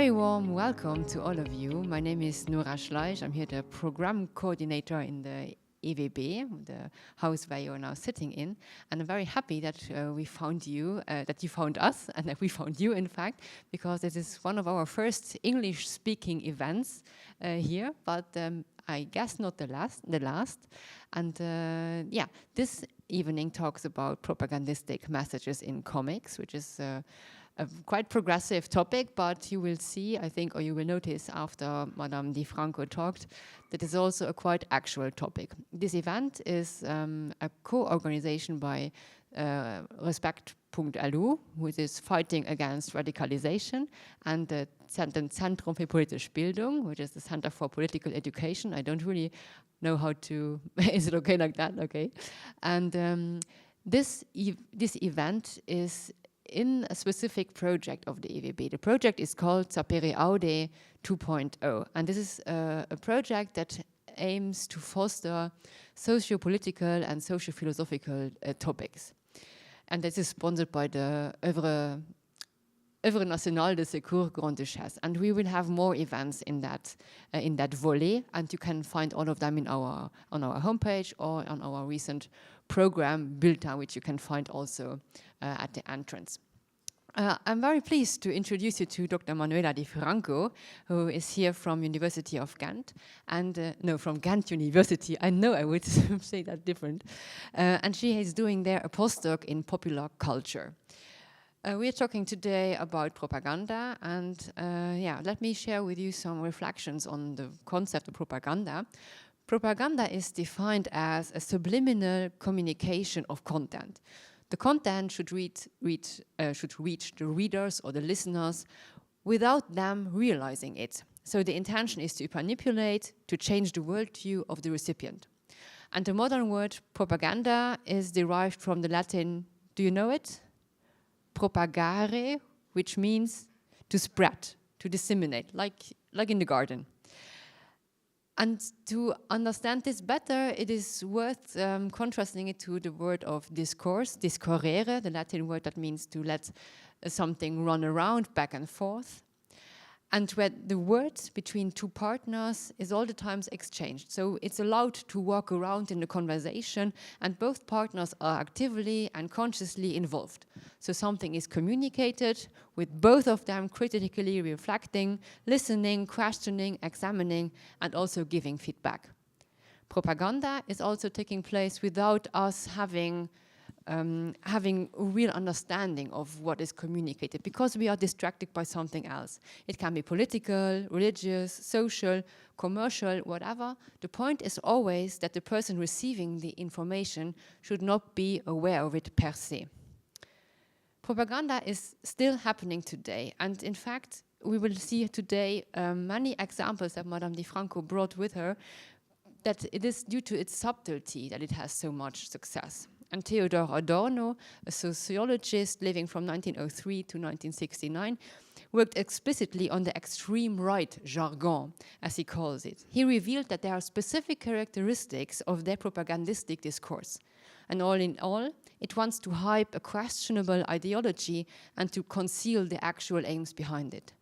very warm welcome to all of you. My name is Nora Schleich. I'm here the program coordinator in the EwB, the house where you're now sitting in. And I'm very happy that we found you, that you found us, and that we found you, in fact, because this is one of our first English-speaking events here, but I guess not the last. And yeah, this evening talks about propagandistic messages in comics, which is a quite progressive topic, but you will see, I think, or you will notice after Madame Di Franco talked, that it's also a quite actual topic. This event is a co-organization by respect.lu, which is fighting against radicalization, and the Zentrum für politische Bildung, which is the Center for Political Education. I don't really know how to, is it okay like that? Okay. And this event is in a specific project of the EwB. The project is called Sapere Aude 2.0, and this is a project that aims to foster socio-political and socio-philosophical topics. And this is sponsored by the Œuvre Nationale de Secours Grande Duchesse. And we will have more events in that volley, and you can find all of them on our homepage or on our recent program, Bildung, which you can find also at the entrance. I'm very pleased to introduce you to Dr. Manuela Di Franco, who is here from University of Ghent, and no, from Ghent University. I know I would say that different. And she is doing there a postdoc in popular culture. We are talking today about propaganda, and yeah, let me share with you some reflections on the concept of propaganda. Propaganda is defined as a subliminal communication of content. The content should reach the readers or the listeners without them realizing it. So the intention is to manipulate, to change the worldview of the recipient. And the modern word propaganda is derived from the Latin, do you know it? Propagare, which means to spread, to disseminate, like in the garden. And to understand this better, it is worth contrasting it to the word of discourse, discorrere, the Latin word that means to let something run around back and forth. And where the words between two partners is all the times exchanged. So it's allowed to walk around in the conversation, and both partners are actively and consciously involved. So something is communicated with both of them critically reflecting, listening, questioning, examining, and also giving feedback. Propaganda is also taking place without us having a real understanding of what is communicated, because we are distracted by something else. It can be political, religious, social, commercial, whatever. The point is always that the person receiving the information should not be aware of it per se. Propaganda is still happening today, and in fact, we will see today many examples that Madame Di Franco brought with her, that it is due to its subtlety that it has so much success. And Theodor Adorno, a sociologist living from 1903 to 1969, worked explicitly on the extreme right jargon, as he calls it. He revealed that there are specific characteristics of their propagandistic discourse. And all in all, it wants to hype a questionable ideology and to conceal the actual aims behind it.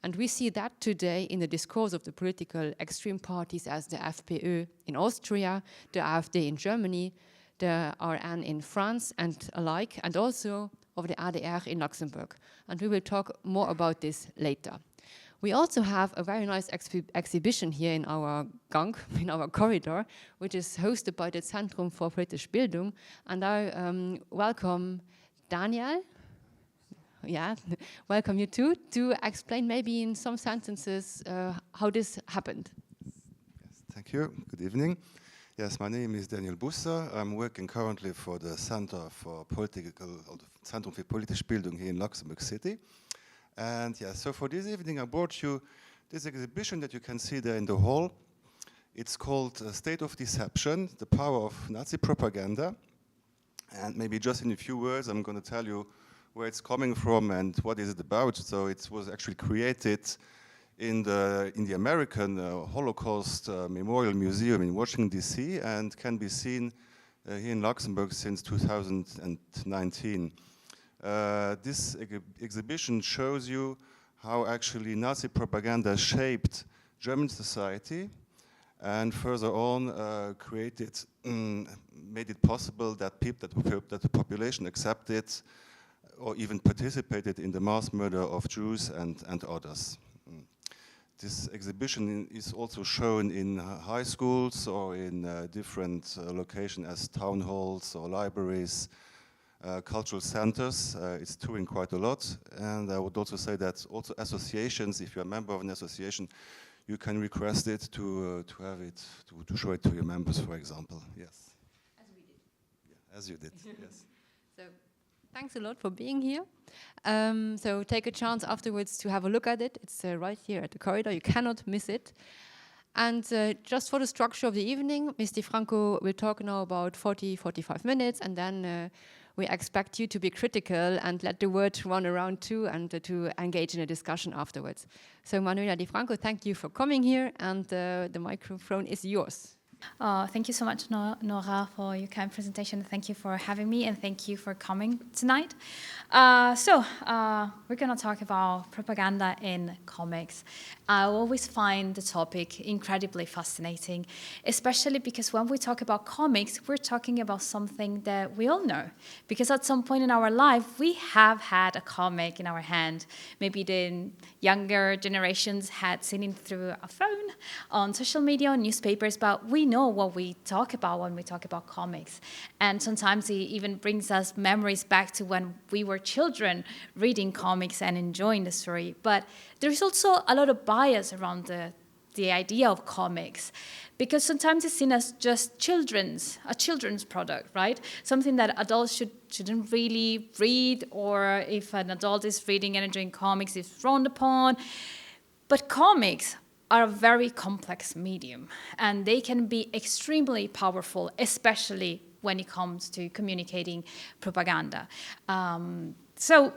And we see that today in the discourse of the political extreme parties as the FPÖ in Austria, the AfD in Germany, the RN in France and alike, and also of the ADR in Luxembourg. And we will talk more about this later. We also have a very nice exhibition here in our gang, in our corridor, which is hosted by the Zentrum for politische Bildung. And I welcome Daniel. Yeah, welcome you too, to explain maybe in some sentences how this happened. Yes, thank you. Good evening. Yes, my name is Daniel Busser. I'm working currently for the Center for Political, or the Zentrum für politische Bildung here in Luxembourg City. And yeah, so for this evening I brought you this exhibition that you can see there in the hall. It's called State of Deception, the Power of Nazi Propaganda. And maybe just in a few words I'm going to tell you where it's coming from and what is it about. So it was actually created in the American Holocaust Memorial Museum in Washington, D.C., and can be seen here in Luxembourg since 2019. This exhibition shows you how actually Nazi propaganda shaped German society, and further on made it possible that that the population accepted or even participated in the mass murder of Jews and others. This exhibition is also shown in high schools or in different locations as town halls or libraries, cultural centers. It's touring quite a lot, and I would also say that also associations, if you're a member of an association, you can request it to have it, to show it to your members, for example. Yes. As we did. Yeah, as you did, yes. So, thanks a lot for being here. So take a chance afterwards to have a look at it. It's right here at the corridor. You cannot miss it. And just for the structure of the evening, Ms. Di Franco will talk now about 45 minutes, and then we expect you to be critical and let the word run around too, and to engage in a discussion afterwards. So Manuela Di Franco, thank you for coming here, and the microphone is yours. Thank you so much, Nora, for your kind presentation. Thank you for having me, and thank you for coming tonight. We're going to talk about propaganda in comics. I always find the topic incredibly fascinating, especially because when we talk about comics, we're talking about something that we all know. Because at some point in our life, we have had a comic in our hand. Maybe the younger generations had seen it through a phone, on social media, on newspapers, but we know what we talk about when we talk about comics. And sometimes it even brings us memories back to when we were children reading comics and enjoying the story. But there's also a lot of bias around the idea of comics, because sometimes it's seen as just a children's product, right? Something that adults shouldn't really read, or if an adult is reading and enjoying comics, it's frowned upon. But comics are a very complex medium, and they can be extremely powerful, especially when it comes to communicating propaganda. So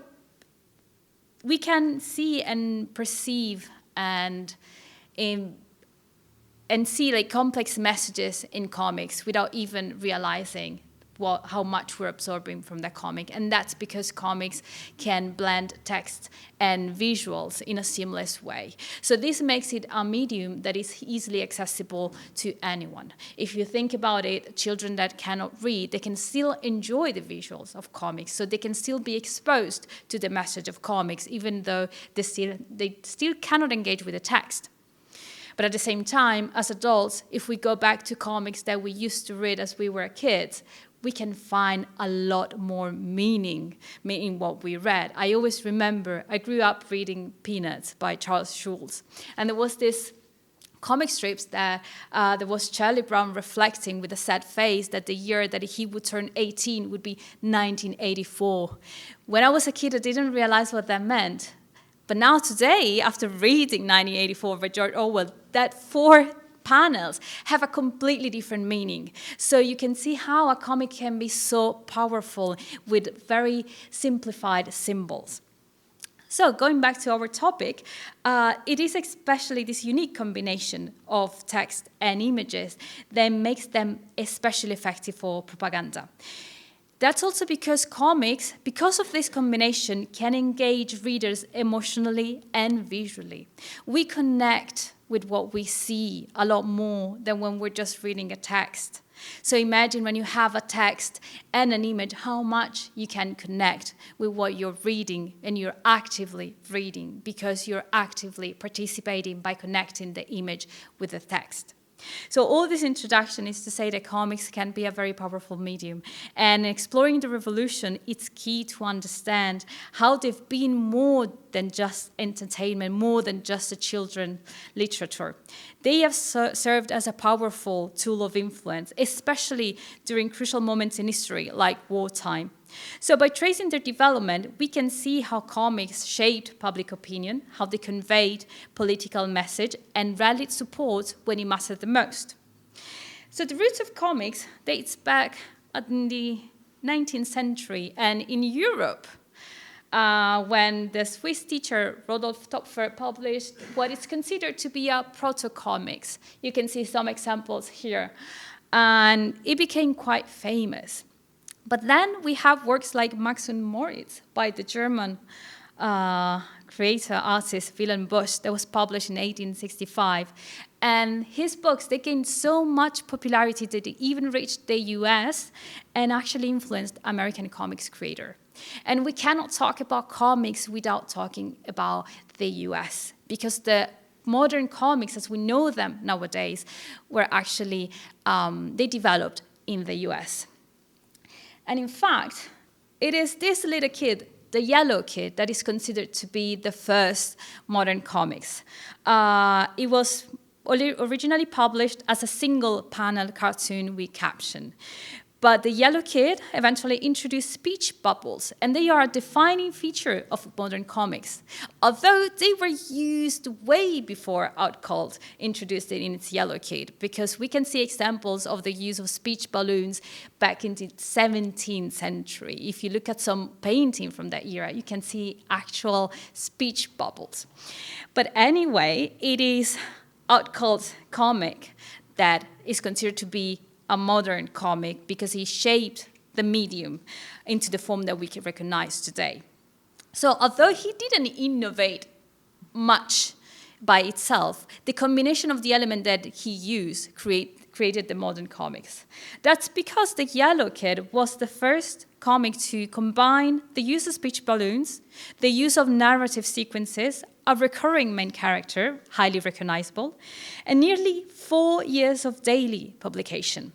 we can see and perceive and see like complex messages in comics without even realizing how much we're absorbing from the comic. And that's because comics can blend text and visuals in a seamless way. So this makes it a medium that is easily accessible to anyone. If you think about it, children that cannot read, they can still enjoy the visuals of comics. So they can still be exposed to the message of comics, even though they still cannot engage with the text. But at the same time, as adults, if we go back to comics that we used to read as we were kids, we can find a lot more meaning in what we read. I always remember, I grew up reading Peanuts by Charles Schulz. And there was this comic strips that there was Charlie Brown reflecting with a sad face that the year that he would turn 18 would be 1984. When I was a kid, I didn't realize what that meant. But now today, after reading 1984 by George Orwell, that 4 panels have a completely different meaning. So you can see how a comic can be so powerful with very simplified symbols. So going back to our topic, it is especially this unique combination of text and images that makes them especially effective for propaganda. That's also because comics, because of this combination, can engage readers emotionally and visually. We connect with what we see a lot more than when we're just reading a text. So imagine when you have a text and an image, how much you can connect with what you're reading, and you're actively reading because you're actively participating by connecting the image with the text. So all this introduction is to say that comics can be a very powerful medium. And exploring the revolution, it's key to understand how they've been more than just entertainment, more than just a children's literature. They have served as a powerful tool of influence, especially during crucial moments in history, like wartime. So by tracing their development, we can see how comics shaped public opinion, how they conveyed political message, and rallied support when it mattered the most. So the roots of comics dates back in the 19th century, and in Europe, when the Swiss teacher Rodolphe Töpfer published what is considered to be a proto-comics. You can see some examples here. And it became quite famous. But then we have works like Max und Moritz by the German creator, artist Wilhelm Busch, that was published in 1865. And his books, they gained so much popularity that they even reached the US and actually influenced American comics creator. And we cannot talk about comics without talking about the US, because the modern comics as we know them nowadays were actually, they developed in the US. And in fact, it is this little kid, the yellow kid, that is considered to be the first modern comics. It was originally published as a single panel cartoon with caption. But the yellow kid eventually introduced speech bubbles, and they are a defining feature of modern comics. Although they were used way before Outcult introduced it in its yellow kid, because we can see examples of the use of speech balloons back in the 17th century. If you look at some painting from that era, you can see actual speech bubbles. But anyway, it is Outcult's comic that is considered to be a modern comic because he shaped the medium into the form that we can recognize today. So although he didn't innovate much by itself, the combination of the element that he used created the modern comics. That's because the Yellow Kid was the first comic to combine the use of speech balloons, the use of narrative sequences, a recurring main character, highly recognizable, and nearly 4 years of daily publication.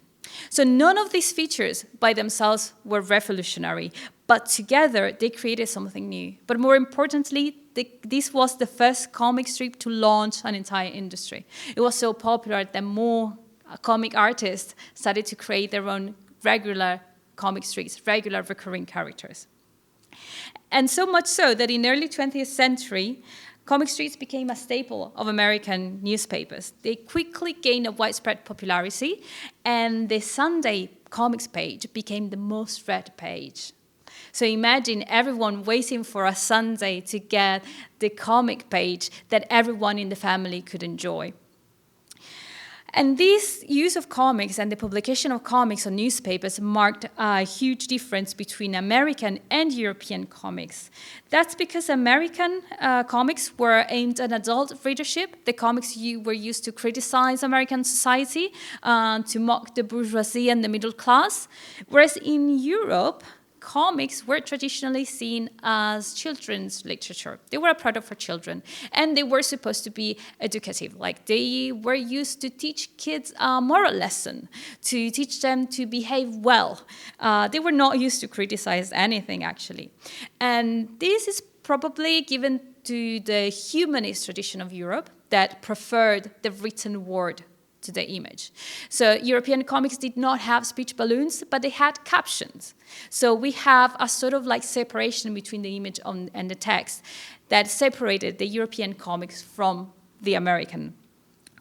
So none of these features by themselves were revolutionary, but together they created something new. But more importantly, this was the first comic strip to launch an entire industry. It was so popular that more comic artists started to create their own regular comic strips, regular recurring characters. And so much so that in the early 20th century, comic strips became a staple of American newspapers. They quickly gained a widespread popularity, and the Sunday comics page became the most read page. So imagine everyone waiting for a Sunday to get the comic page that everyone in the family could enjoy. And this use of comics and the publication of comics on newspapers marked a huge difference between American and European comics. That's because American comics were aimed at adult readership. The comics were used to criticize American society, to mock the bourgeoisie and the middle class. Whereas in Europe, comics were traditionally seen as children's literature. They were a product for children, and they were supposed to be educative. Like, they were used to teach kids a moral lesson, to teach them to behave well. They were not used to criticize anything, actually. And this is probably given to the humanist tradition of Europe that preferred the written word to the image. So European comics did not have speech balloons, but they had captions. So we have a sort of like separation between the image and the text that separated the European comics from the American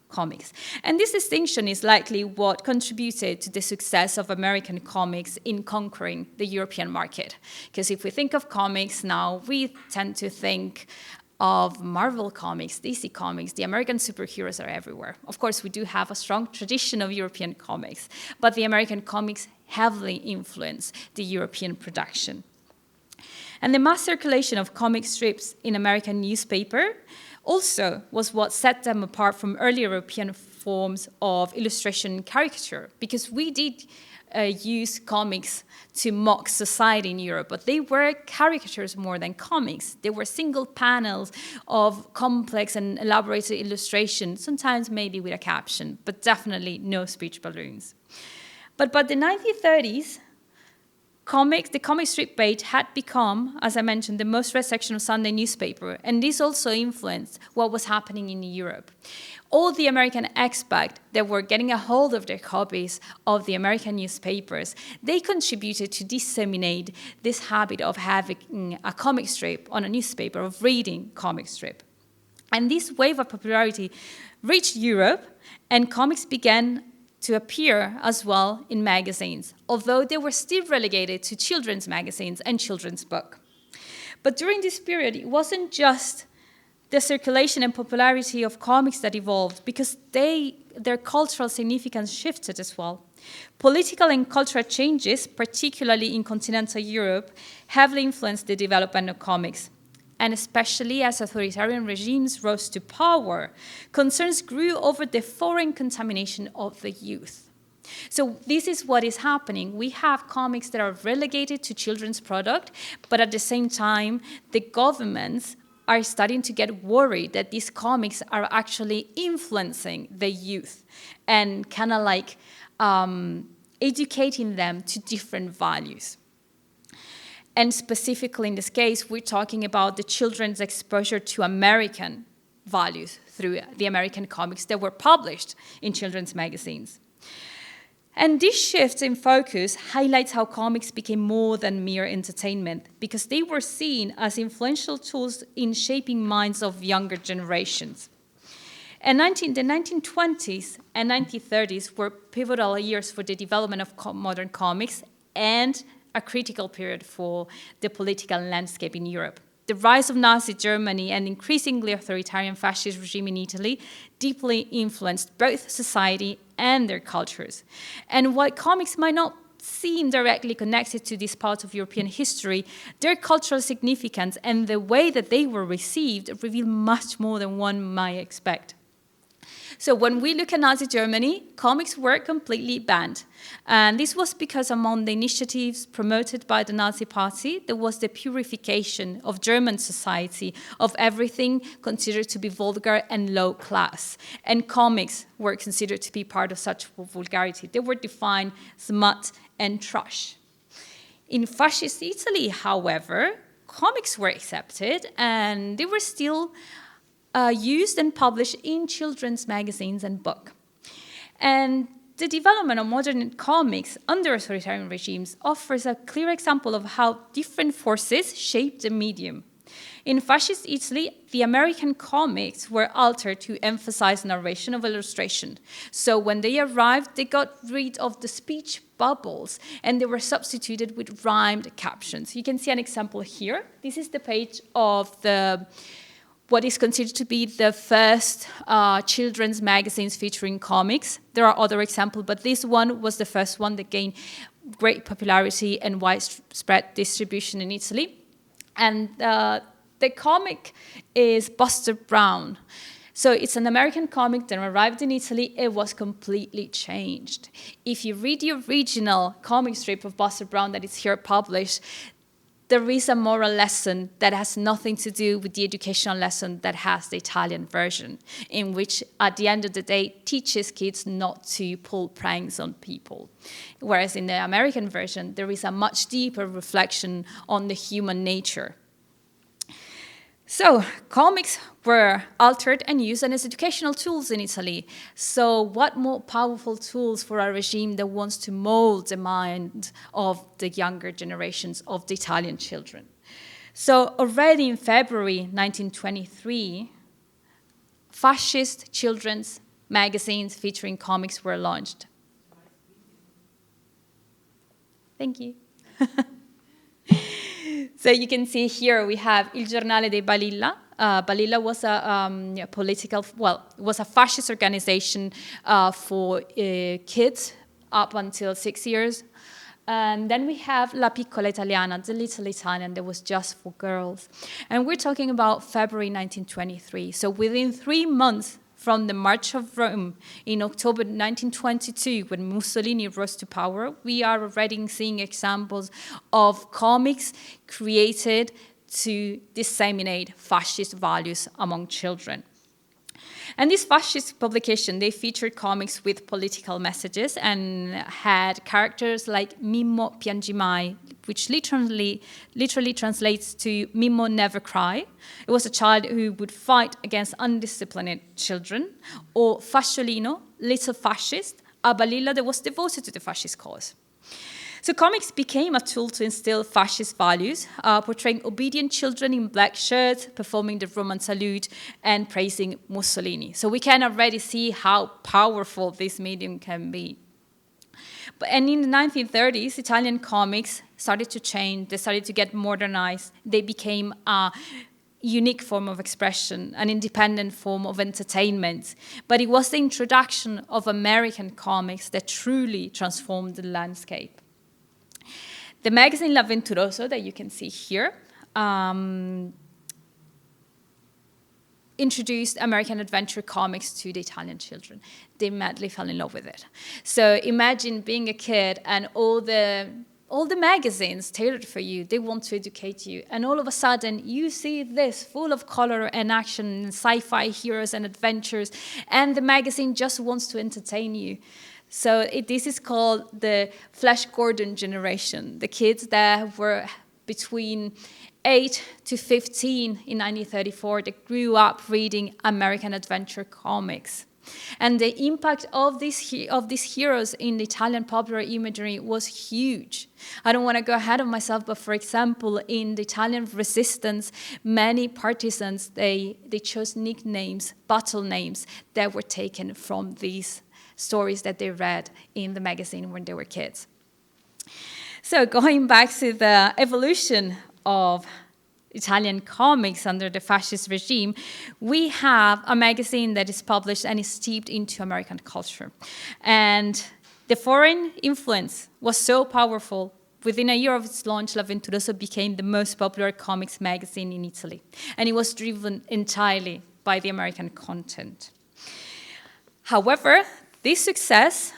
comics. And this distinction is likely what contributed to the success of American comics in conquering the European market. Because if we think of comics now, we tend to think of Marvel comics, DC comics. The American superheroes are everywhere. Of course, we do have a strong tradition of European comics, but the American comics heavily influence the European production. And the mass circulation of comic strips in American newspaper also was what set them apart from early European forms of illustration and caricature, because we did use comics to mock society in Europe, but they were caricatures more than comics. They were single panels of complex and elaborated illustration, sometimes maybe with a caption, but definitely no speech balloons. But by the 1930s, the comic strip page had become, as I mentioned, the most read section of Sunday newspaper, and this also influenced what was happening in Europe. All the American expats that were getting a hold of their copies of the American newspapers, they contributed to disseminate this habit of having a comic strip on a newspaper, of reading comic strip. And this wave of popularity reached Europe, and comics began to appear as well in magazines, although they were still relegated to children's magazines and children's books. But during this period, it wasn't just the circulation and popularity of comics that evolved, because their cultural significance shifted as well. Political and cultural changes, particularly in continental Europe, heavily influenced the development of comics. and especially as authoritarian regimes rose to power, concerns grew over the foreign contamination of the youth. So this is what is happening. We have comics that are relegated to children's product, but at the same time, the governments are starting to get worried that these comics are actually influencing the youth and kind of like educating them to different values. And specifically in this case, we're talking about the children's exposure to American values through the American comics that were published in children's magazines. And this shift in focus highlights how comics became more than mere entertainment, because they were seen as influential tools in shaping minds of younger generations. And the 1920s and 1930s were pivotal years for the development of modern comics and a critical period for the political landscape in Europe. The rise of Nazi Germany and increasingly authoritarian fascist regime in Italy deeply influenced both society and their cultures. And while comics might not seem directly connected to this part of European history, their cultural significance and the way that they were received reveal much more than one might expect. So when we look at Nazi Germany, comics were completely banned. And this was because among the initiatives promoted by the Nazi Party, there was the purification of German society of everything considered to be vulgar and low class. And comics were considered to be part of such vulgarity. They were defined smut and trash. In fascist Italy, however, comics were accepted and they were still used and published in children's magazines and books. And the development of modern comics under authoritarian regimes offers a clear example of how different forces shape the medium. In fascist Italy, the American comics were altered to emphasize narration of illustration. So when they arrived, they got rid of the speech bubbles and they were substituted with rhymed captions. You can see an example here. This is the page of what is considered to be the first children's magazines featuring comics. There are other examples, but this one was the first one that gained great popularity and widespread distribution in Italy. And the comic is Buster Brown. So it's an American comic that arrived in Italy. It was completely changed. If you read the original comic strip of Buster Brown that is here published, there is a moral lesson that has nothing to do with the educational lesson that has the Italian version, in which, at the end of the day, teaches kids not to pull pranks on people. Whereas in the American version, there is a much deeper reflection on the human nature. So, comics were altered and used as educational tools in Italy. So, what more powerful tools for a regime that wants to mold the mind of the younger generations of the Italian children? So, already in February 1923, fascist children's magazines featuring comics were launched. Thank you. So you can see here we have Il Giornale dei Balilla. Balilla was was a fascist organization for kids up until 6 years. And then we have La Piccola Italiana, the Little Italian, that was just for girls. And we're talking about February 1923. So within 3 months from the March of Rome in October 1922, when Mussolini rose to power, we are already seeing examples of comics created to disseminate fascist values among children. And this fascist publication, they featured comics with political messages and had characters like Mimmo piangi mai, which literally translates to Mimmo never cry. It was a child who would fight against undisciplined children. Or Fasciolino, little fascist, a balilla that was devoted to the fascist cause. So comics became a tool to instill fascist values, portraying obedient children in black shirts, performing the Roman salute, and praising Mussolini. So we can already see how powerful this medium can be. And in the 1930s, Italian comics started to change. They started to get modernized. They became a unique form of expression, an independent form of entertainment. But it was the introduction of American comics that truly transformed the landscape. The magazine L'Avventuroso that you can see here introduced American adventure comics to the Italian children. They madly fell in love with it. So imagine being a kid and all the magazines tailored for you, they want to educate you. And all of a sudden, you see this full of color and action and sci-fi heroes and adventures, and the magazine just wants to entertain you. So this is called the Flash Gordon generation, the kids that were between 8 to 15 in 1934 that grew up reading American adventure comics. And the impact of these heroes in the Italian popular imagery was huge. I don't want to go ahead of myself, but for example, in the Italian resistance, many partisans, they chose nicknames, battle names that were taken from these stories that they read in the magazine when they were kids. So going back to the evolution of Italian comics under the fascist regime, we have a magazine that is published and is steeped into American culture. And the foreign influence was so powerful, within a year of its launch, L'Avventuroso became the most popular comics magazine in Italy. And it was driven entirely by the American content. However, this success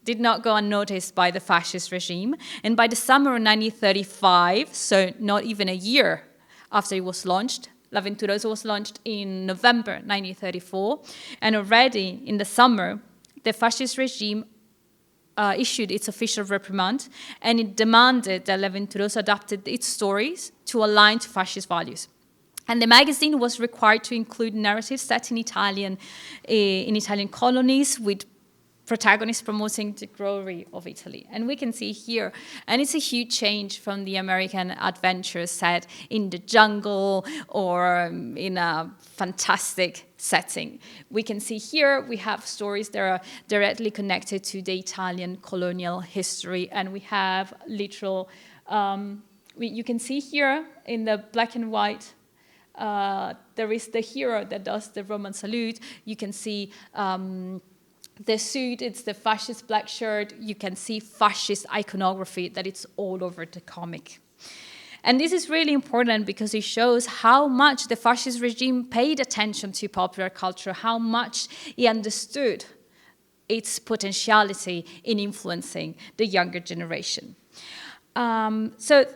did not go unnoticed by the fascist regime. And by the summer of 1935, so not even a year after it was launched, L'Avventuroso was launched in November 1934. And already in the summer, the fascist regime issued its official reprimand, and it demanded that L'Avventuroso adapted its stories to align to fascist values. And the magazine was required to include narratives set in Italian colonies with protagonists promoting the glory of Italy. And we can see here, and it's a huge change from the American adventures set in the jungle or in a fantastic setting. We can see here we have stories that are directly connected to the Italian colonial history, and we have literal, you can see here in the black and white, there is the hero that does the Roman salute. You can see the suit, it's the fascist black shirt. You can see fascist iconography that it's all over the comic. And this is really important because it shows how much the fascist regime paid attention to popular culture, how much he understood its potentiality in influencing the younger generation. So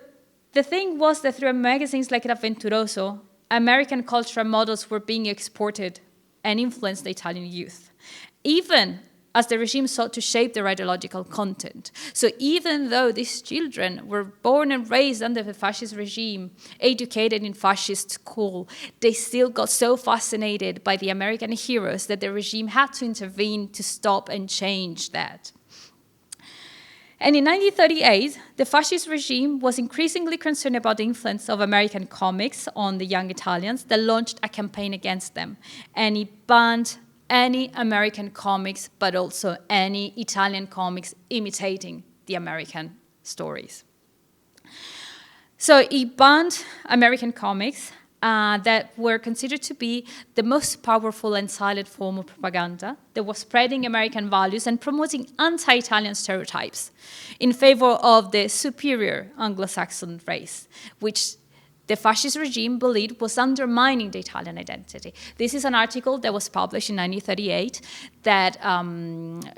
the thing was that through magazines like L'Avventuroso, American cultural models were being exported and influenced the Italian youth, even as the regime sought to shape their ideological content. So even though these children were born and raised under the fascist regime, educated in fascist school, they still got so fascinated by the American heroes that the regime had to intervene to stop and change that. And in 1938, the fascist regime was increasingly concerned about the influence of American comics on the young Italians that launched a campaign against them. And it banned any American comics, but also any Italian comics imitating the American stories. So it banned American comics that were considered to be the most powerful and silent form of propaganda that was spreading American values and promoting anti-Italian stereotypes in favor of the superior Anglo-Saxon race, which the fascist regime believed was undermining the Italian identity. This is an article that was published in 1938 that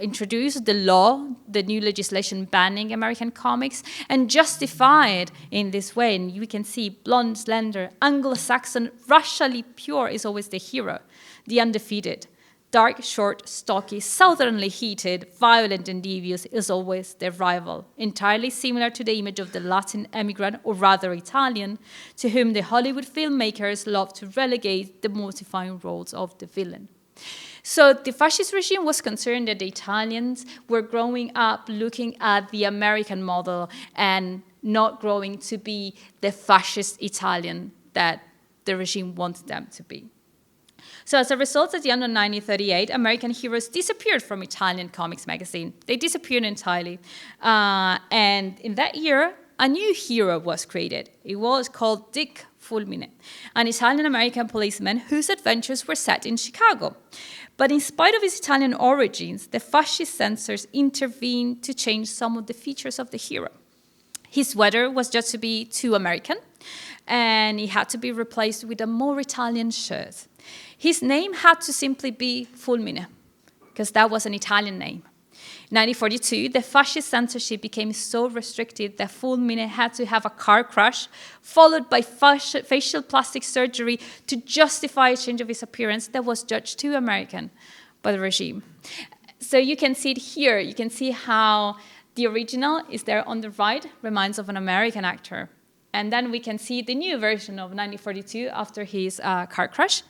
introduced the law, the new legislation banning American comics, and justified in this way. And we can see blonde, slender, Anglo-Saxon, racially pure is always the hero, the undefeated. Dark, short, stocky, southernly heated, violent and devious is always their rival, entirely similar to the image of the Latin emigrant, or rather Italian, to whom the Hollywood filmmakers love to relegate the mortifying roles of the villain. So the fascist regime was concerned that the Italians were growing up looking at the American model and not growing to be the fascist Italian that the regime wanted them to be. So as a result, at the end of 1938, American heroes disappeared from Italian comics magazine. They disappeared entirely. And in that year, a new hero was created. It was called Dick Fulmine, an Italian-American policeman whose adventures were set in Chicago. But in spite of his Italian origins, the fascist censors intervened to change some of the features of the hero. His sweater was just to be too American, and he had to be replaced with a more Italian shirt. His name had to simply be Fulmine, because that was an Italian name. In 1942, the fascist censorship became so restricted that Fulmine had to have a car crash, followed by facial plastic surgery to justify a change of his appearance that was judged too American by the regime. So you can see it here. You can see how the original is there on the right, reminds of an American actor. And then we can see the new version of 1942 after his car crash.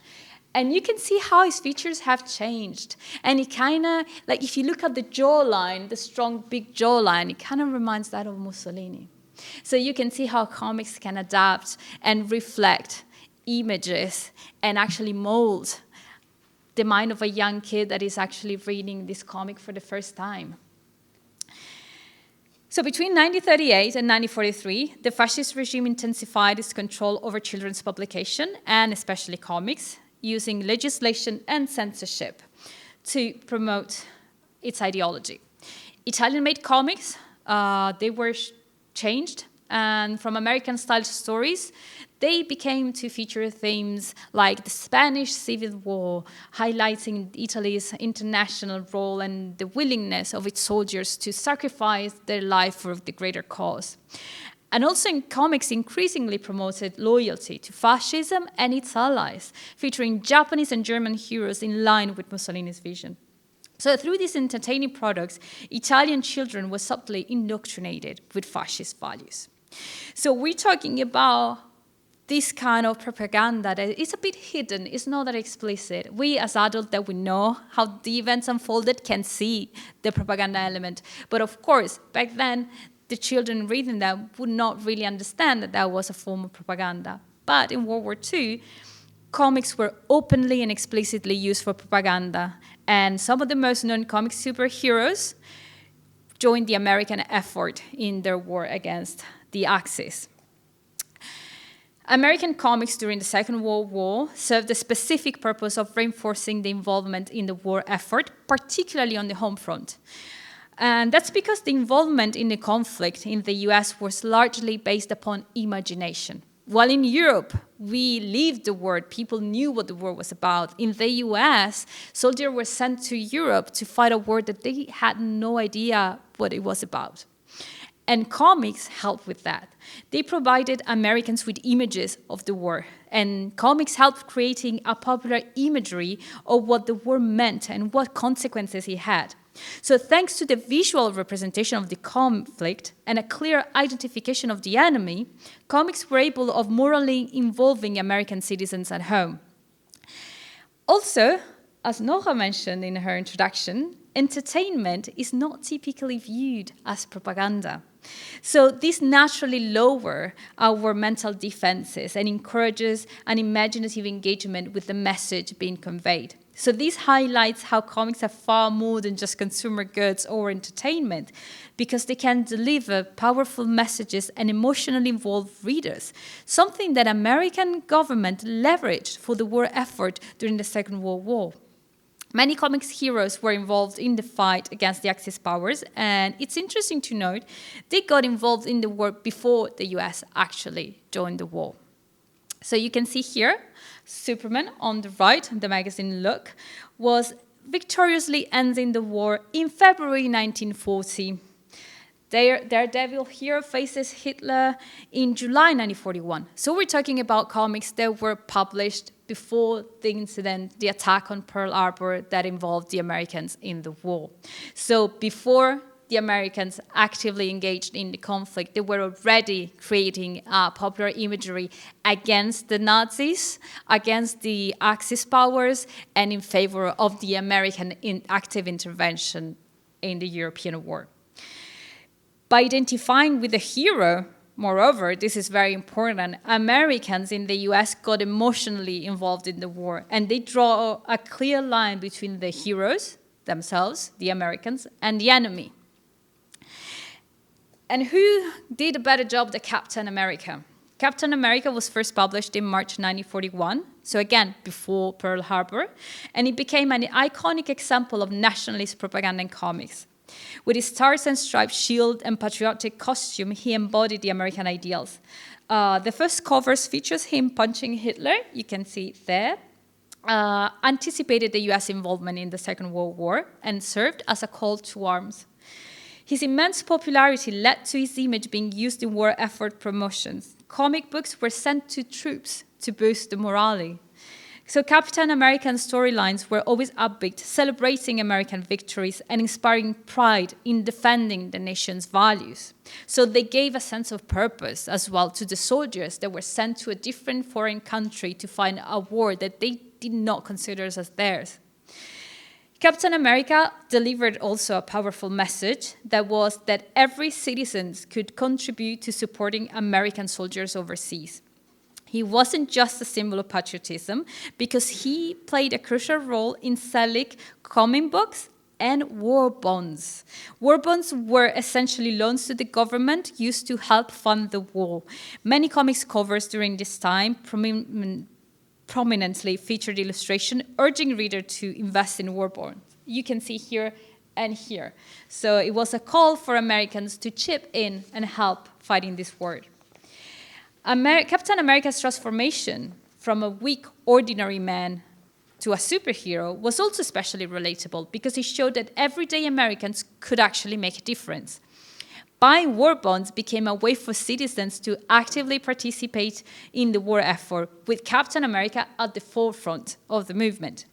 And you can see how his features have changed. And it kind of, like if you look at the jawline, the strong, big jawline, it kind of reminds that of Mussolini. So you can see how comics can adapt and reflect images and actually mold the mind of a young kid that is actually reading this comic for the first time. So between 1938 and 1943, the fascist regime intensified its control over children's publication, and especially comics, using legislation and censorship to promote its ideology. Italian-made comics, they were changed, and from American-style stories, they became to feature themes like the Spanish Civil War, highlighting Italy's international role and the willingness of its soldiers to sacrifice their life for the greater cause. And also in comics increasingly promoted loyalty to fascism and its allies, featuring Japanese and German heroes in line with Mussolini's vision. So through these entertaining products, Italian children were subtly indoctrinated with fascist values. So we're talking about this kind of propaganda that is a bit hidden, it's not that explicit. We as adults that we know how the events unfolded can see the propaganda element. But of course, back then, the children reading that would not really understand that that was a form of propaganda. But in World War II, comics were openly and explicitly used for propaganda. And some of the most known comic superheroes joined the American effort in their war against the Axis. American comics during the Second World War served the specific purpose of reinforcing the involvement in the war effort, particularly on the home front. And that's because the involvement in the conflict in the US was largely based upon imagination. While in Europe, we lived the war, people knew what the war was about. In the US, soldiers were sent to Europe to fight a war that they had no idea what it was about. And comics helped with that. They provided Americans with images of the war, and comics helped creating a popular imagery of what the war meant and what consequences it had. So thanks to the visual representation of the conflict and a clear identification of the enemy, comics were able of morally involving American citizens at home. Also, as Nora mentioned in her introduction, entertainment is not typically viewed as propaganda. So this naturally lowers our mental defenses and encourages an imaginative engagement with the message being conveyed. So this highlights how comics are far more than just consumer goods or entertainment, because they can deliver powerful messages and emotionally involve readers, something that American government leveraged for the war effort during the Second World War. Many comics heroes were involved in the fight against the Axis powers, and it's interesting to note they got involved in the war before the US actually joined the war. So you can see here, Superman on the right, the magazine Look, was victoriously ending the war in February 1940. Daredevil hero faces Hitler in July 1941. So we're talking about comics that were published before the incident, the attack on Pearl Harbor that involved the Americans in the war. So before the Americans actively engaged in the conflict, they were already creating popular imagery against the Nazis, against the Axis powers, and in favor of the American active intervention in the European war. By identifying with the hero, moreover, this is very important, Americans in the US got emotionally involved in the war, and they draw a clear line between the heroes themselves, the Americans, and the enemy. And who did a better job than Captain America? Captain America was first published in March 1941, so again, before Pearl Harbor, and it became an iconic example of nationalist propaganda in comics. With his stars and stripes shield and patriotic costume, he embodied the American ideals. The first covers features him punching Hitler, you can see it there, anticipated the US involvement in the Second World War and served as a call to arms. His immense popularity led to his image being used in war effort promotions. Comic books were sent to troops to boost the morale. So Captain American storylines were always upbeat, celebrating American victories and inspiring pride in defending the nation's values. So they gave a sense of purpose as well to the soldiers that were sent to a different foreign country to fight a war that they did not consider as theirs. Captain America delivered also a powerful message that was that every citizen could contribute to supporting American soldiers overseas. He wasn't just a symbol of patriotism because he played a crucial role in selling comic books and war bonds. War bonds were essentially loans to the government used to help fund the war. Many comics covers during this time prominently featured illustration urging readers to invest in war bonds. You can see here and here. So it was a call for Americans to chip in and help fighting this war. Captain America's transformation from a weak, ordinary man to a superhero was also especially relatable because he showed that everyday Americans could actually make a difference. Buying war bonds became a way for citizens to actively participate in the war effort, with Captain America at the forefront of the movement.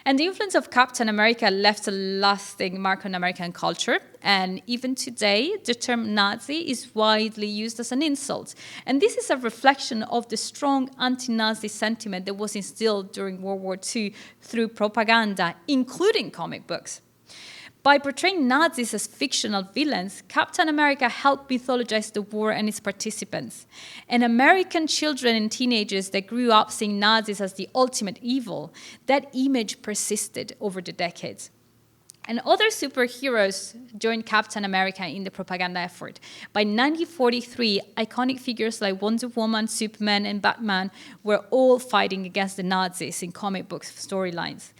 And the influence of Captain America left a lasting mark on American culture, and even today, the term Nazi is widely used as an insult. And this is a reflection of the strong anti-Nazi sentiment that was instilled during World War II through propaganda, including comic books. By portraying Nazis as fictional villains, Captain America helped mythologize the war and its participants. And American children and teenagers that grew up seeing Nazis as the ultimate evil, that image persisted over the decades. And other superheroes joined Captain America in the propaganda effort. By 1943, iconic figures like Wonder Woman, Superman, and Batman were all fighting against the Nazis in comic books storylines.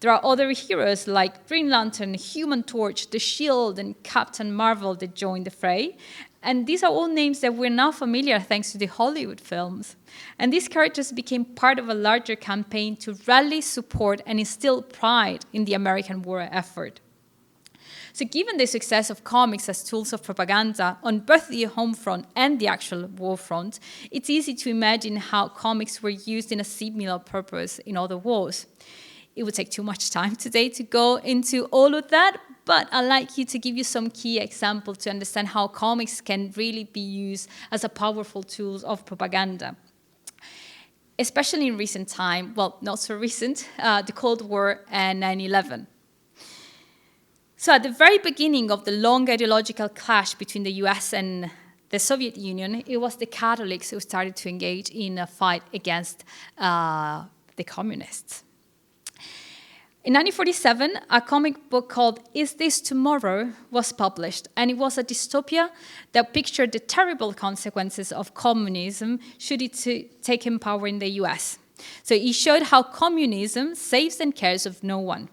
There are other heroes like Green Lantern, Human Torch, The Shield, and Captain Marvel that joined the fray. And these are all names that we're now familiar thanks to the Hollywood films. And these characters became part of a larger campaign to rally support and instill pride in the American war effort. So given the success of comics as tools of propaganda on both the home front and the actual war front, it's easy to imagine how comics were used in a similar purpose in other wars. It would take too much time today to go into all of that, but I'd like you to give you some key examples to understand how comics can really be used as a powerful tool of propaganda. Especially in recent time, well, not so recent, the Cold War and 9/11. So at the very beginning of the long ideological clash between the US and the Soviet Union, it was the Catholics who started to engage in a fight against the communists. In 1947, a comic book called Is This Tomorrow was published, and it was a dystopia that pictured the terrible consequences of communism should it take in power in the US. So it showed how communism saves and cares of no one.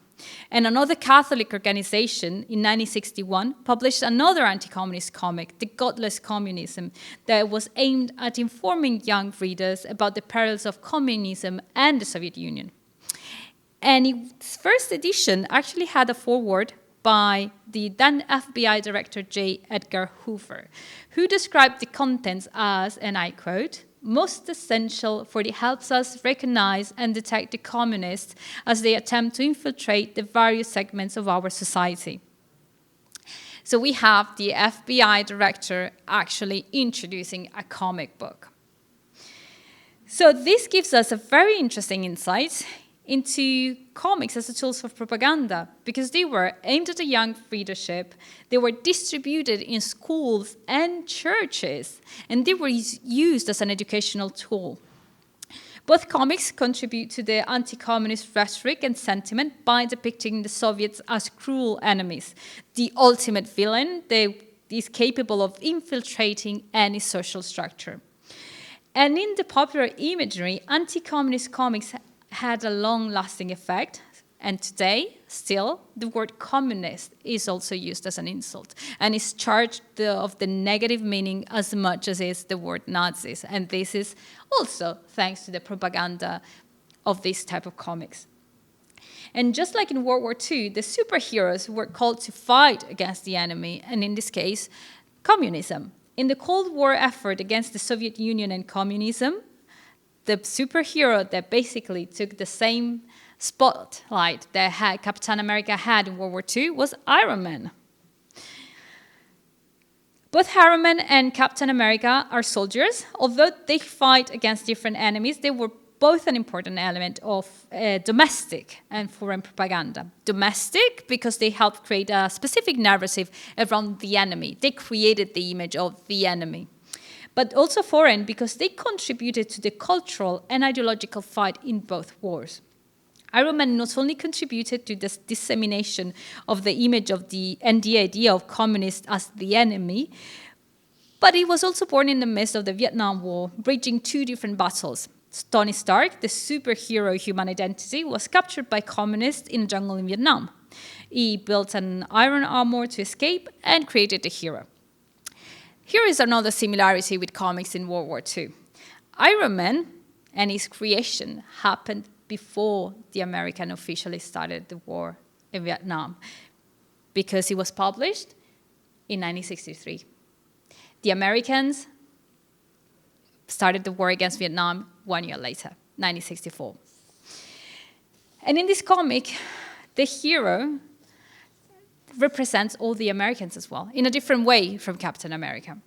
And another Catholic organization in 1961 published another anti-communist comic, The Godless Communism, that was aimed at informing young readers about the perils of communism and the Soviet Union. And its first edition actually had a foreword by the then FBI Director J. Edgar Hoover, who described the contents as, and I quote, "most essential, for it helps us recognize and detect the communists as they attempt to infiltrate the various segments of our society." So we have the FBI Director actually introducing a comic book. So this gives us a very interesting insight into comics as a tool for propaganda, because they were aimed at a young readership, they were distributed in schools and churches, and they were used as an educational tool. Both comics contribute to the anti-communist rhetoric and sentiment by depicting the Soviets as cruel enemies, the ultimate villain that is capable of infiltrating any social structure. And in the popular imagery, anti-communist comics had a long-lasting effect. And today, still, the word communist is also used as an insult and is charged of the negative meaning as much as is the word Nazis. And this is also thanks to the propaganda of this type of comics. And just like in World War II, the superheroes were called to fight against the enemy, and in this case, communism. In the Cold War effort against the Soviet Union and communism, the superhero that basically took the same spotlight that Captain America had in World War II was Iron Man. Both Iron Man and Captain America are soldiers. Although they fight against different enemies, they were both an important element of domestic and foreign propaganda. Domestic, because they helped create a specific narrative around the enemy. They created the image of the enemy. But also foreign, because they contributed to the cultural and ideological fight in both wars. Iron Man not only contributed to this dissemination of the image of the idea of communists as the enemy, but he was also born in the midst of the Vietnam War, bridging two different battles. Tony Stark, the superhero human identity, was captured by communists in a jungle in Vietnam. He built an iron armor to escape and created the hero. Here is another similarity with comics in World War II. Iron Man and his creation happened before the American officially started the war in Vietnam, because it was published in 1963. The Americans started the war against Vietnam 1 year later, 1964. And in this comic, the hero represents all the Americans as well, in a different way from Captain America.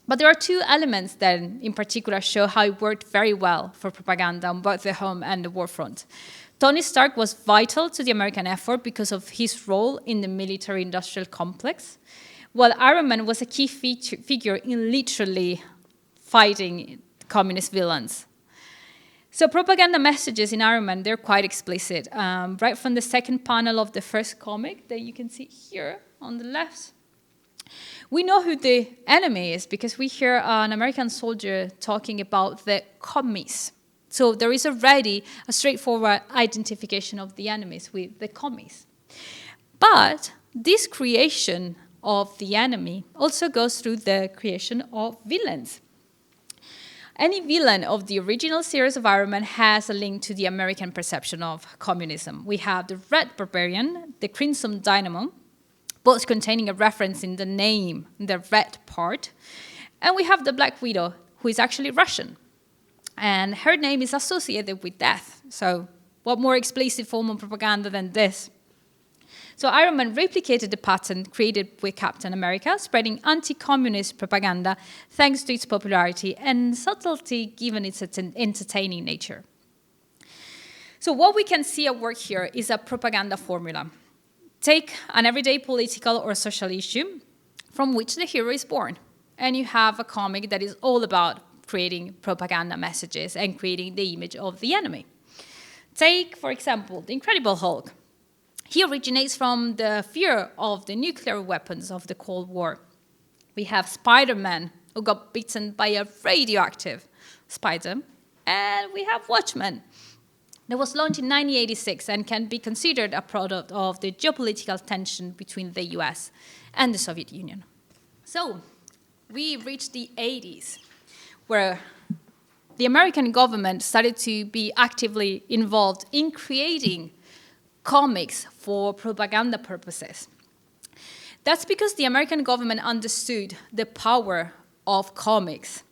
But there are two elements that in particular show how it worked very well for propaganda on both the home and the war front. Tony Stark was vital to the American effort because of his role in the military-industrial complex, while Iron Man was a key figure in literally fighting communist villains. So propaganda messages in Iron Man, they're quite explicit. Right from the second panel of the first comic that you can see here on the left, we know who the enemy is because we hear an American soldier talking about the commies. So there is already a straightforward identification of the enemies with the commies. But this creation of the enemy also goes through the creation of villains. Any villain of the original series of Iron Man has a link to the American perception of communism. We have the Red Barbarian, the Crimson Dynamo, both containing a reference in the name, the red part. And we have the Black Widow, who is actually Russian. And her name is associated with death. So what more explicit form of propaganda than this? So Iron Man replicated the pattern created with Captain America, spreading anti-communist propaganda thanks to its popularity and subtlety given its entertaining nature. So what we can see at work here is a propaganda formula. Take an everyday political or social issue from which the hero is born, and you have a comic that is all about creating propaganda messages and creating the image of the enemy. Take, for example, the Incredible Hulk. He originates from the fear of the nuclear weapons of the Cold War. We have Spider-Man, who got bitten by a radioactive spider, and we have Watchmen, that was launched in 1986 and can be considered a product of the geopolitical tension between the US and the Soviet Union. So we reached the 80s, where the American government started to be actively involved in creating comics for propaganda purposes. That's because the American government understood the power of comics.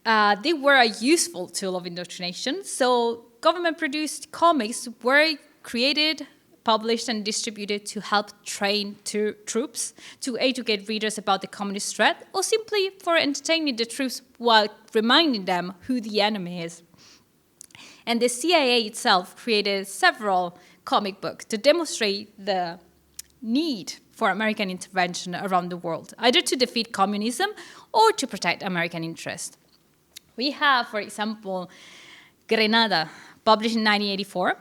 They were a useful tool of indoctrination, so government-produced comics were created, published, and distributed to help train troops, to educate readers about the communist threat, or simply for entertaining the troops while reminding them who the enemy is. And the CIA itself created several comic books to demonstrate the need for American intervention around the world, either to defeat communism or to protect American interests. We have, for example, Grenada, published in 1984.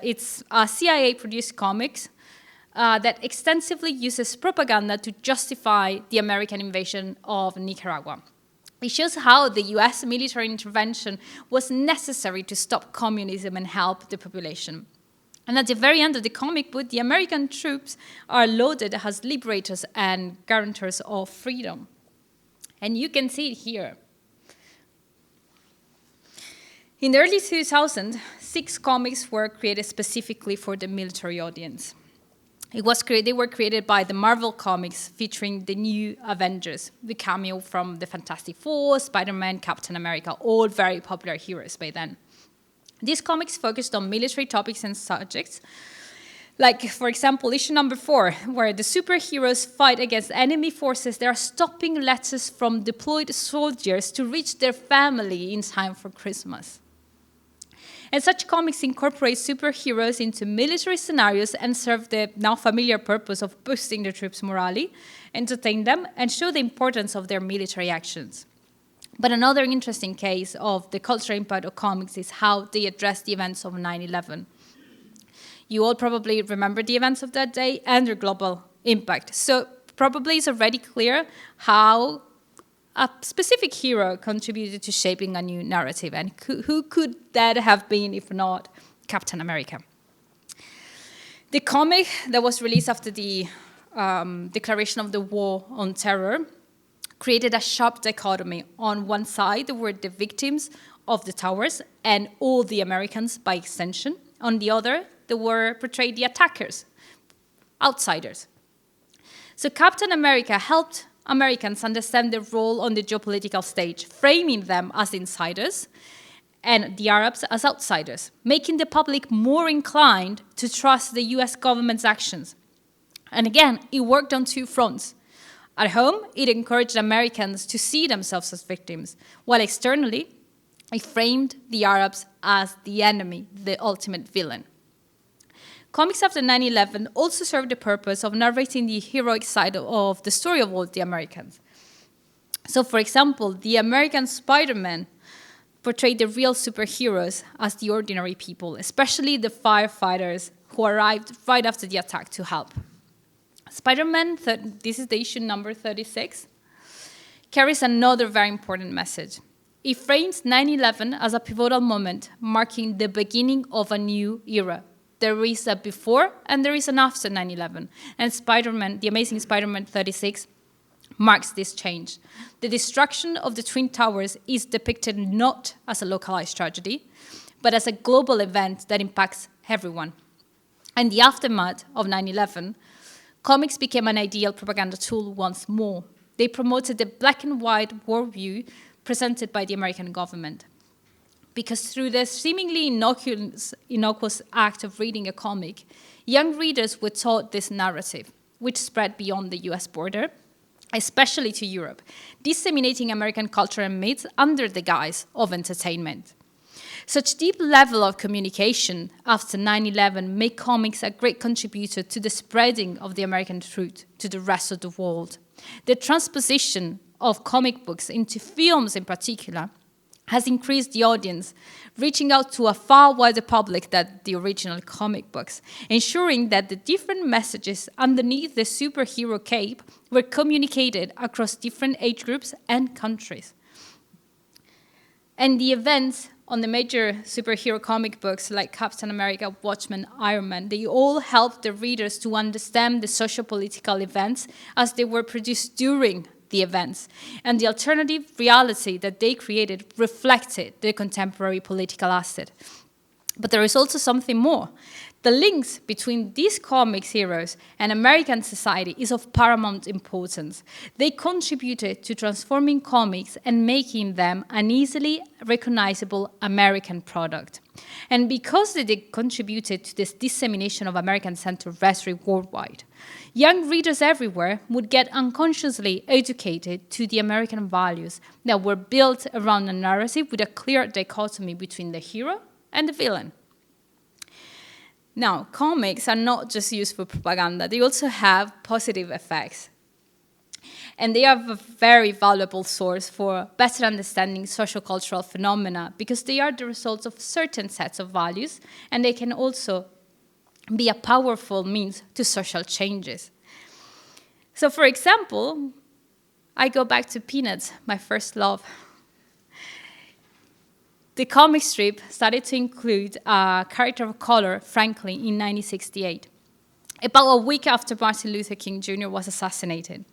It's a CIA-produced comics that extensively uses propaganda to justify the American invasion of Nicaragua. It shows how the US military intervention was necessary to stop communism and help the population. And at the very end of the comic book, the American troops are loaded as liberators and guarantors of freedom. And you can see it here. In the early 2000s, 6 comics were created specifically for the military audience. They were created by the Marvel Comics, featuring the new Avengers, the cameo from the Fantastic Four, Spider-Man, Captain America, all very popular heroes by then. These comics focused on military topics and subjects, like, for example, issue number 4, where the superheroes fight against enemy forces that are stopping letters from deployed soldiers to reach their family in time for Christmas. And such comics incorporate superheroes into military scenarios and serve the now familiar purpose of boosting the troops' morale, entertain them, and show the importance of their military actions. But another interesting case of the cultural impact of comics is how they address the events of 9/11. You all probably remember the events of that day and their global impact. So probably it's already clear how a specific hero contributed to shaping a new narrative. And who could that have been if not Captain America? The comic that was released after the declaration of the war on terror created a sharp dichotomy. On one side, there were the victims of the towers and all the Americans by extension. On the other, there were portrayed the attackers, outsiders. So Captain America helped Americans understand their role on the geopolitical stage, framing them as insiders and the Arabs as outsiders, making the public more inclined to trust the US government's actions. And again, it worked on 2 fronts. At home, it encouraged Americans to see themselves as victims, while externally, it framed the Arabs as the enemy, the ultimate villain. Comics after 9/11 also served the purpose of narrating the heroic side of the story of all the Americans. So, for example, the American Spider-Man portrayed the real superheroes as the ordinary people, especially the firefighters who arrived right after the attack to help. Spider-Man, this is the issue number 36, carries another very important message. It frames 9/11 as a pivotal moment, marking the beginning of a new era. There is a before and there is an after 9/11. And Spider-Man, the Amazing Spider-Man 36, marks this change. The destruction of the Twin Towers is depicted not as a localized tragedy, but as a global event that impacts everyone. In the aftermath of 9/11, comics became an ideal propaganda tool once more. They promoted the black and white worldview presented by the American government. Because through the seemingly innocuous act of reading a comic, young readers were taught this narrative, which spread beyond the US border, especially to Europe, disseminating American culture and myths under the guise of entertainment. Such deep level of communication after 9/11 made comics a great contributor to the spreading of the American truth to the rest of the world. The transposition of comic books into films in particular has increased the audience, reaching out to a far wider public than the original comic books, ensuring that the different messages underneath the superhero cape were communicated across different age groups and countries. And the events on the major superhero comic books like Captain America, Watchmen, Iron Man, they all helped the readers to understand the socio-political events as they were produced during the events, and the alternative reality that they created reflected the contemporary political asset. But there is also something more. The links between these comics heroes and American society is of paramount importance. They contributed to transforming comics and making them an easily recognizable American product. And because they contributed to this dissemination of American-centered rhetoric worldwide, young readers everywhere would get unconsciously educated to the American values that were built around a narrative with a clear dichotomy between the hero and the villain. Now, comics are not just used for propaganda, they also have positive effects. And they are a very valuable source for better understanding sociocultural phenomena because they are the results of certain sets of values, and they can also be a powerful means to social changes. So, for example, I go back to Peanuts, my first love. The comic strip started to include a character of color, Franklin, in 1968, about a week after Martin Luther King Jr. was assassinated.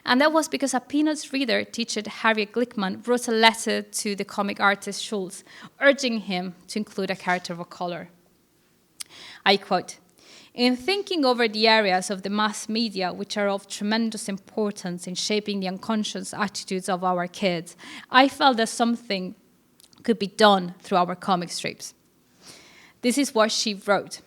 And that was because a Peanuts reader, teacher Harriet Glickman, wrote a letter to the comic artist Schulz, urging him to include a character of color. I quote, "In thinking over the areas of the mass media which are of tremendous importance in shaping the unconscious attitudes of our kids, I felt that something could be done through our comic strips." This is what she wrote.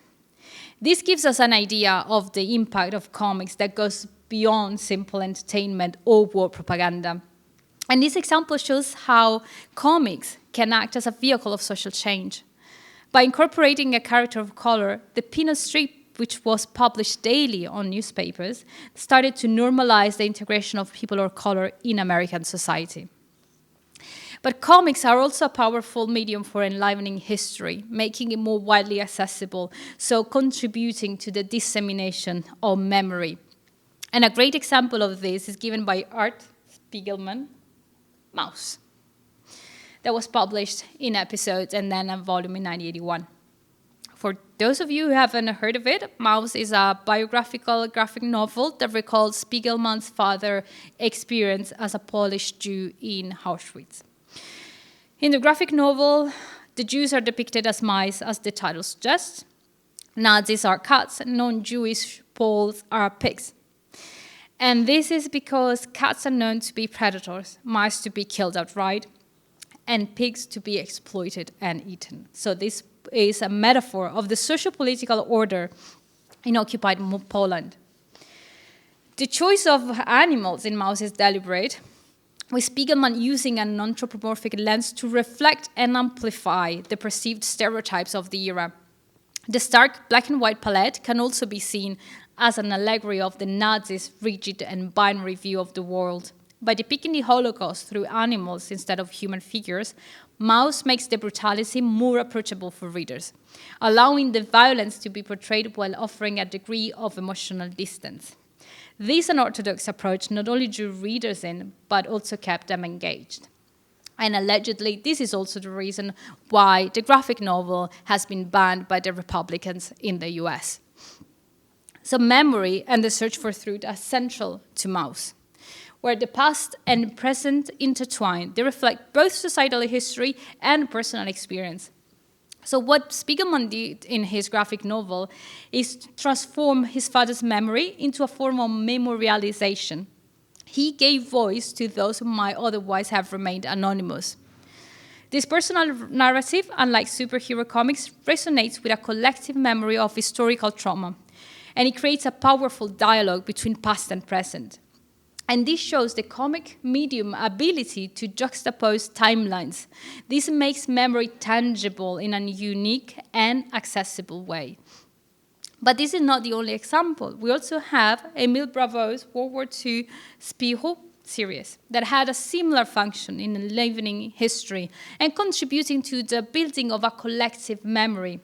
This gives us an idea of the impact of comics that goes beyond simple entertainment or war propaganda. And this example shows how comics can act as a vehicle of social change. By incorporating a character of color, the Peanut strip, which was published daily on newspapers, started to normalize the integration of people of color in American society. But comics are also a powerful medium for enlivening history, making it more widely accessible, so contributing to the dissemination of memory. And a great example of this is given by Art Spiegelman, Mouse, that was published in episodes and then a volume in 1981. For those of you who haven't heard of it, Mouse is a biographical graphic novel that recalls Spiegelman's father's experience as a Polish Jew in Auschwitz. In the graphic novel, the Jews are depicted as mice, as the title suggests. Nazis are cats, and non-Jewish Poles are pigs. And this is because cats are known to be predators, mice to be killed outright, and pigs to be exploited and eaten. So this is a metaphor of the socio-political order in occupied Poland. The choice of animals in Mouse is deliberate, with Spiegelman using an anthropomorphic lens to reflect and amplify the perceived stereotypes of the era. The stark black and white palette can also be seen as an allegory of the Nazis' rigid and binary view of the world. By depicting the Holocaust through animals instead of human figures, Mouse makes the brutality more approachable for readers, allowing the violence to be portrayed while offering a degree of emotional distance. This unorthodox approach not only drew readers in, but also kept them engaged. And allegedly, this is also the reason why the graphic novel has been banned by the Republicans in the US. So memory and the search for truth are central to Mouse, where the past and present intertwine. They reflect both societal history and personal experience. So what Spiegelman did in his graphic novel is to transform his father's memory into a form of memorialization. He gave voice to those who might otherwise have remained anonymous. This personal narrative, unlike superhero comics, resonates with a collective memory of historical trauma, and it creates a powerful dialogue between past and present. And this shows the comic medium ability to juxtapose timelines. This makes memory tangible in a unique and accessible way. But this is not the only example. We also have Émile Bravo's World War II Spirou series that had a similar function in enlivening history and contributing to the building of a collective memory,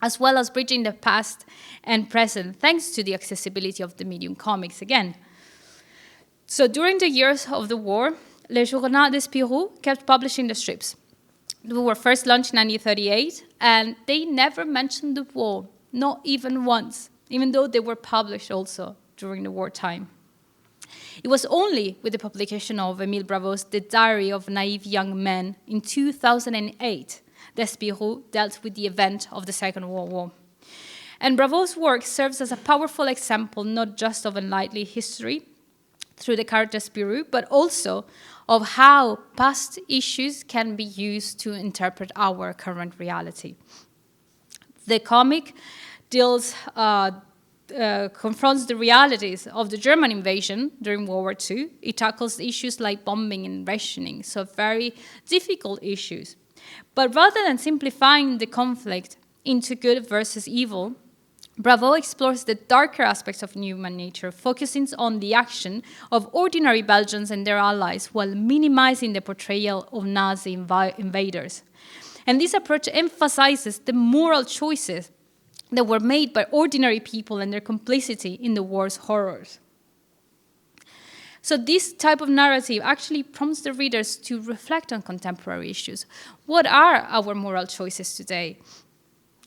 as well as bridging the past and present, thanks to the accessibility of the medium comics again. So during the years of the war, Le Journal de Spirou kept publishing the strips. They were first launched in 1938, and they never mentioned the war, not even once, even though they were published also during the wartime. It was only with the publication of Émile Bravo's The Diary of Naive Young Men in 2008 that Spirou dealt with the event of the Second World War. And Bravo's work serves as a powerful example not just of enlightening history through the character Spirou, but also of how past issues can be used to interpret our current reality. The comic confronts the realities of the German invasion during World War II. It tackles issues like bombing and rationing, so very difficult issues. But rather than simplifying the conflict into good versus evil, Bravo explores the darker aspects of human nature, focusing on the action of ordinary Belgians and their allies while minimizing the portrayal of Nazi invaders. And this approach emphasizes the moral choices that were made by ordinary people and their complicity in the war's horrors. So this type of narrative actually prompts the readers to reflect on contemporary issues. What are our moral choices today?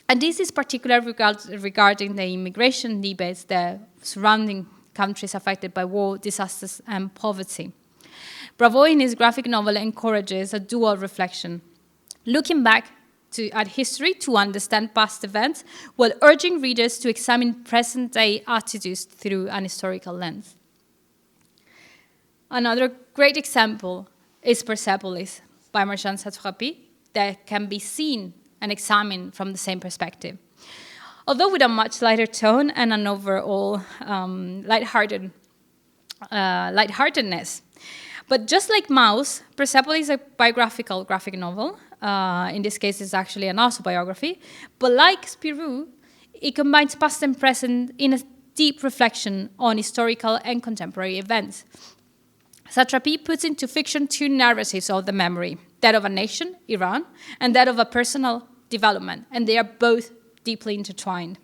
And this is particularly regarding the immigration debates, the surrounding countries affected by war, disasters, and poverty. Bravo, in his graphic novel, encourages a dual reflection, looking back at history to understand past events, while urging readers to examine present-day attitudes through an historical lens. Another great example is Persepolis by Marjane Satrapi, that can be seen and examined from the same perspective. Although with a much lighter tone and an overall lightheartedness. But just like Mouse, Persepolis is a biographical graphic novel. In this case, it's actually an autobiography. But like Spirou, it combines past and present in a deep reflection on historical and contemporary events. Satrapi puts into fiction two narratives of the memory, that of a nation, Iran, and that of a personal development, and they are both deeply intertwined.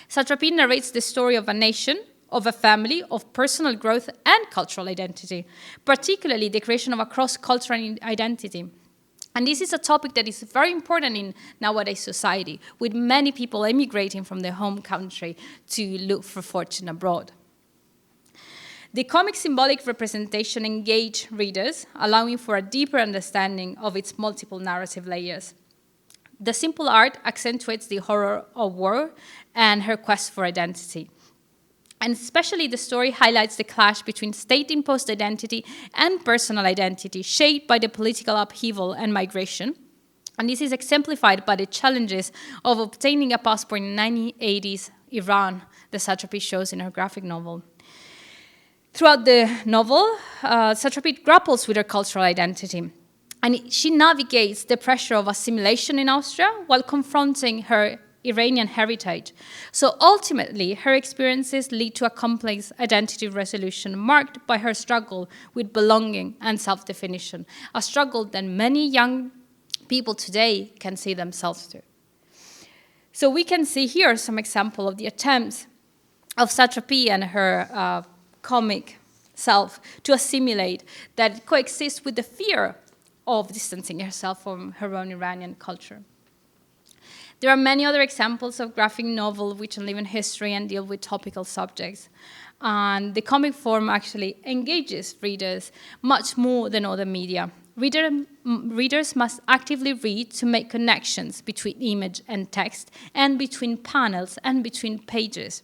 Satrapi narrates the story of a nation, of a family, of personal growth and cultural identity, particularly the creation of a cross-cultural identity. And this is a topic that is very important in nowadays society, with many people emigrating from their home country to look for fortune abroad. The comic's symbolic representation engaged readers, allowing for a deeper understanding of its multiple narrative layers. The simple art accentuates the horror of war and her quest for identity. And especially the story highlights the clash between state-imposed identity and personal identity, shaped by the political upheaval and migration. And this is exemplified by the challenges of obtaining a passport in 1980s Iran, the Satrapi shows in her graphic novel. Throughout the novel, Satrapi grapples with her cultural identity, and she navigates the pressure of assimilation in Austria while confronting her Iranian heritage. So ultimately, her experiences lead to a complex identity resolution marked by her struggle with belonging and self-definition, a struggle that many young people today can see themselves to. So we can see here some example of the attempts of Satrapi and her comic self to assimilate that coexists with the fear of distancing herself from her own Iranian culture. There are many other examples of graphic novels which live in history and deal with topical subjects. And the comic form actually engages readers much more than other media. Readers must actively read to make connections between image and text, and between panels and between pages.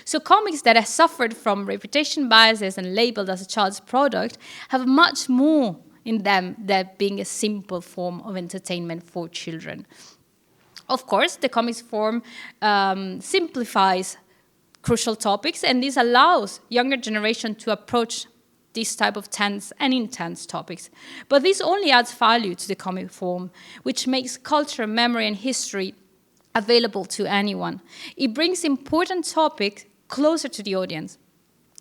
So comics that have suffered from reputation biases and labeled as a child's product have much more in them than being a simple form of entertainment for children. Of course, the comics form simplifies crucial topics, and this allows younger generation to approach this type of tense and intense topics. But this only adds value to the comic form, which makes culture, memory, and history available to anyone. It brings important topics closer to the audience,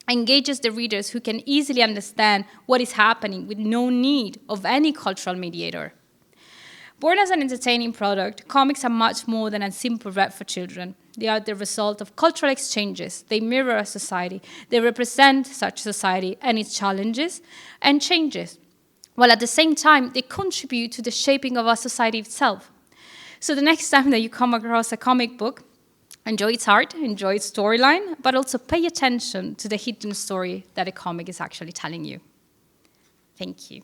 engages the readers who can easily understand what is happening with no need of any cultural mediator. Born as an entertaining product, comics are much more than a simple read for children. They are the result of cultural exchanges. They mirror a society. They represent such society and its challenges and changes, while at the same time, they contribute to the shaping of our society itself. So the next time that you come across a comic book, enjoy its art, enjoy its storyline, but also pay attention to the hidden story that a comic is actually telling you. Thank you.